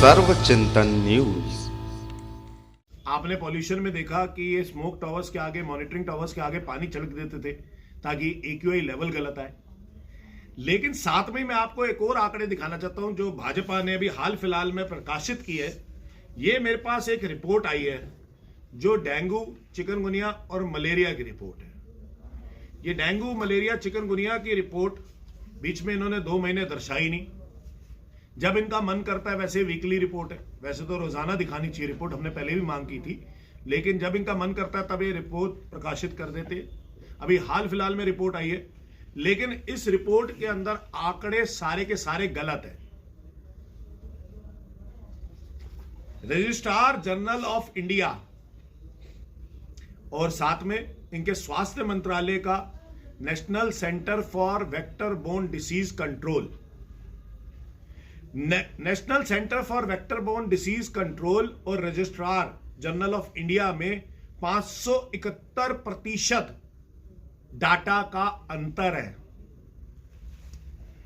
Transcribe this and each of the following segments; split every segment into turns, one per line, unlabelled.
सर्व चिंतन न्यूज।
आपने पॉल्यूशन में देखा कि ये स्मोक टावर्स के आगे, मॉनिटरिंग टावर्स के आगे पानी छिड़क देते थे ताकि AQI लेवल गलत आए। लेकिन साथ में मैं आपको एक और आंकड़े दिखाना चाहता हूं जो भाजपा ने अभी हाल फिलहाल में प्रकाशित की है। ये मेरे पास एक रिपोर्ट आई है जो डेंगू, चिकनगुनिया और मलेरिया की रिपोर्ट है। ये डेंगू, मलेरिया, चिकनगुनिया की रिपोर्ट बीच में इन्होंने 2 महीने दर्शाई नहीं। जब इनका मन करता है, वैसे वीकली रिपोर्ट है, वैसे तो रोजाना दिखानी चाहिए रिपोर्ट, हमने पहले भी मांग की थी, लेकिन जब इनका मन करता है तब ये रिपोर्ट प्रकाशित कर देते। अभी हाल फिलहाल में रिपोर्ट आई है, लेकिन इस रिपोर्ट के अंदर आंकड़े सारे के सारे गलत है। रजिस्ट्रार जनरल ऑफ इंडिया और साथ में इनके स्वास्थ्य मंत्रालय का national centre for vector borne disease control, national centre for vector borne disease control और रजिस्ट्रार जनरल ऑफ इंडिया में 571% डाटा का अंतर है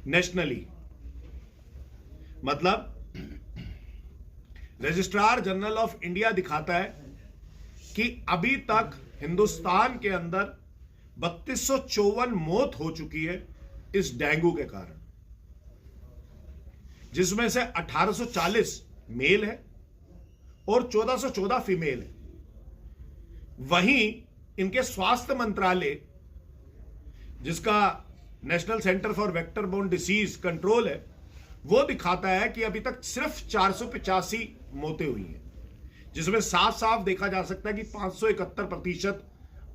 नेशनली। मतलब रजिस्ट्रार जनरल ऑफ इंडिया दिखाता है कि अभी तक हिंदुस्तान के अंदर 3254 मौत हो चुकी है इस डेंगू के कारण, जिसमें से 1840 मेल है और 1414 फीमेल है। वहीं इनके स्वास्थ्य मंत्रालय, जिसका national centre for vector borne disease control है, वो दिखाता है कि अभी तक सिर्फ 485 मौतें हुई हैं, जिसमें साफ साफ देखा जा सकता है कि 571%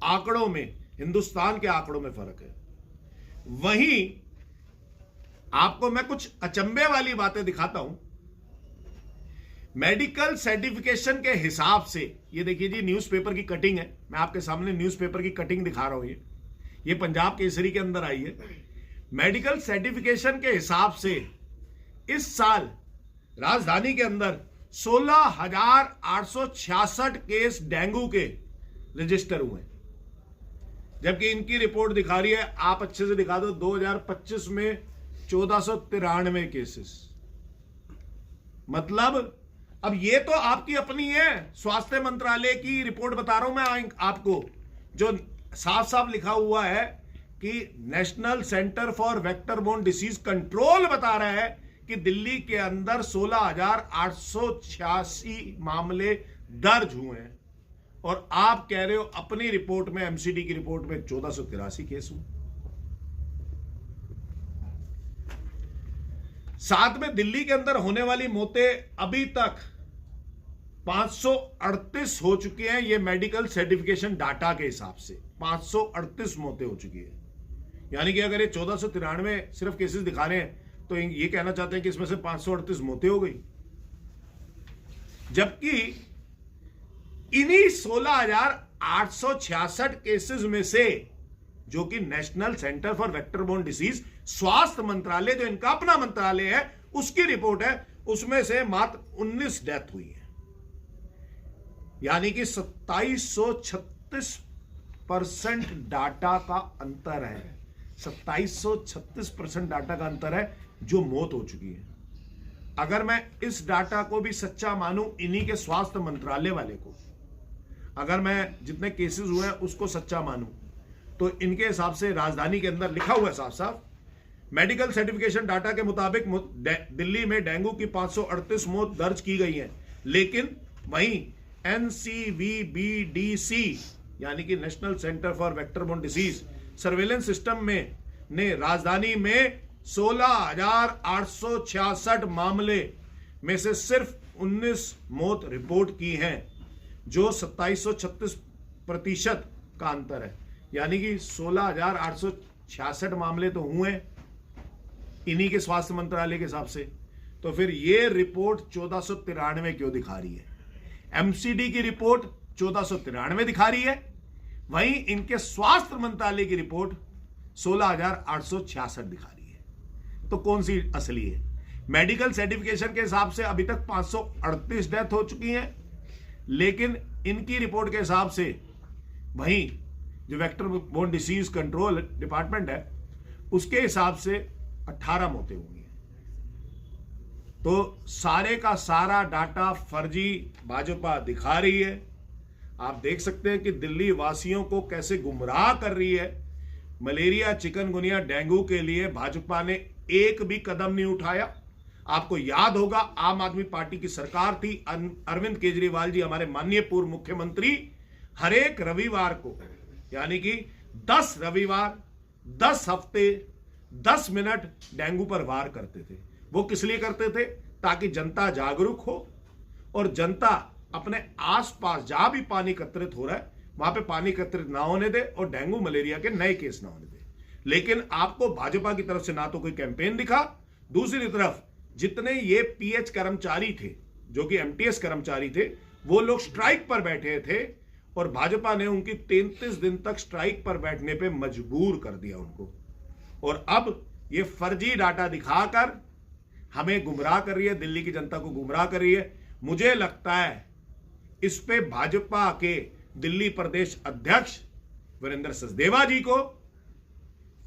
आंकड़ों में, हिंदुस्तान के आंकड़ों में फर्क है। वहीं आपको मैं कुछ अचंभे वाली बातें दिखाता हूं। मेडिकल सर्टिफिकेशन के हिसाब से, ये देखिए जी, न्यूज़पेपर की कटिंग है, मैं आपके सामने न्यूज़पेपर की कटिंग दिखा रहा हूं। ये पंजाब केसरी के अंदर आई है। मेडिकल सर्टिफिकेशन के हिसाब से इस साल राजधानी के अंदर 16,866 केस डेंगू के रजिस्टर हुए, जबकि इनकी रिपोर्ट दिखा रही है, आप अच्छे से दिखा दो, 2025 में 1493 केसेस। मतलब अब ये तो आपकी अपनी है, स्वास्थ्य मंत्रालय की रिपोर्ट बता रहा हूं मैं आपको, जो साफ साफ लिखा हुआ है कि national centre for vector borne disease control बता रहा है कि दिल्ली के अंदर 16,886 मामले दर्ज हुए हैं, और आप कह रहे हो अपनी रिपोर्ट में, MCD की रिपोर्ट में 1483 केस हुए। साथ में दिल्ली के अंदर होने वाली मौतें अभी तक 538 हो चुकी हैं। ये मेडिकल सर्टिफिकेशन डाटा के हिसाब से 538 मौतें हो चुकी है। यानी कि अगर ये 1493 सिर्फ केसेस दिखा रहे हैं तो ये कहना चाहते हैं कि इसमें से 538 मौतें हो गई, जबकि इन्हीं 16,866 केसेस में से, जो कि national centre for vector borne disease, स्वास्थ्य मंत्रालय जो इनका अपना मंत्रालय है, उसकी रिपोर्ट है, उसमें से मात्र 19 डेथ हुई है। यानी कि 2736% डाटा का अंतर है। 2736% डाटा का अंतर है जो मौत हो चुकी है। अगर मैं इस डाटा को भी सच्चा मानूं, इन्हीं के स्वास्थ्य मंत्रालय वाले को, अगर मैं जितने केसेस हुए हैं उसको सच्चा मानूं, तो इनके हिसाब से राजधानी के अंदर लिखा हुआ है साफ साफ, मेडिकल सर्टिफिकेशन डाटा के मुताबिक दिल्ली में डेंगू की 538 मौत दर्ज की गई है। लेकिन वहीं NCVBDC यानी कि national centre for vector borne disease surveillance system में ने राजधानी में 16,866 मामले में से सिर्फ 19 मौत रिपोर्ट की हैं, जो 2736% का अंतर है। यानी कि 16,866 मामले तो हुए इन्हीं के स्वास्थ्य मंत्रालय के हिसाब से, तो फिर ये रिपोर्ट 1493 क्यों दिखा रही है? MCD की रिपोर्ट 1493 दिखा रही है, वहीं इनके स्वास्थ्य मंत्रालय की रिपोर्ट 16,866 दिखा रही है। तो कौन सी असली है? मेडिकल सर्टिफिकेशन के हिसाब से अभी तक 538 डेथ हो चुकी हैं, लेकिन इनकी रिपोर्ट के हिसाब से वहीं जो vector borne disease control department है, उसके हिसाब से 18 मौतें हुई हैं। तो सारे का सारा डाटा फर्जी भाजपा दिखा रही है। आप देख सकते हैं कि दिल्ली वासियों को कैसे गुमराह कर रही है। मलेरिया, चिकनगुनिया, डेंगू के लिए भाजपा ने एक भी कदम नहीं उठाया। आपको याद होगा आम आदमी पार्टी की सरकार थी, अरविंद केजरीवाल जी हमारे माननीय पूर्व मुख्यमंत्री हर एक रविवार को, यानी कि 10 रविवार 10 हफ्ते 10 मिनट डेंगू पर वार करते थे। वो किस लिए करते थे? ताकि जनता जागरूक हो और जनता अपने आसपास जहां भी पानी एकत्रित हो रहा है वहां पे पानी एकत्रित ना होने दे और डेंगू मलेरिया के नए केस ना होने दे। लेकिन आपको भाजपा की तरफ से ना तो कोई कैंपेन दिखा, दूसरी तरफ जितने ये पीएच कर्मचारी थे, जो कि एमटीएस कर्मचारी थे, वो लोग स्ट्राइक पर बैठे थे और भाजपा ने उनकी 33 दिन तक स्ट्राइक पर बैठने पे मजबूर कर दिया उनको। और अब ये फर्जी डाटा दिखाकर हमें गुमराह कर रही है, दिल्ली की जनता को गुमराह कर रही है। मुझे लगता है इस पे भाजपा के दिल्ली प्रदेश अध्यक्ष वीरेंद्र सचदेवा जी को,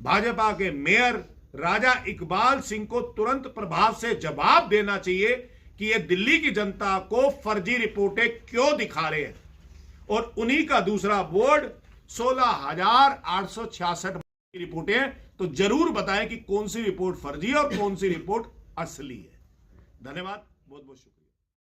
भाजपा के मेयर राजा इकबाल सिंह को तुरंत प्रभाव से जवाब देना चाहिए कि ये दिल्ली की जनता को फर्जी रिपोर्टें क्यों दिखा रहे हैं। और उन्हीं का दूसरा बोर्ड 16,866 रिपोर्टें हैं, तो जरूर बताएं कि कौन सी रिपोर्ट फर्जी है और कौन सी रिपोर्ट असली है। धन्यवाद, बहुत बहुत शुक्रिया।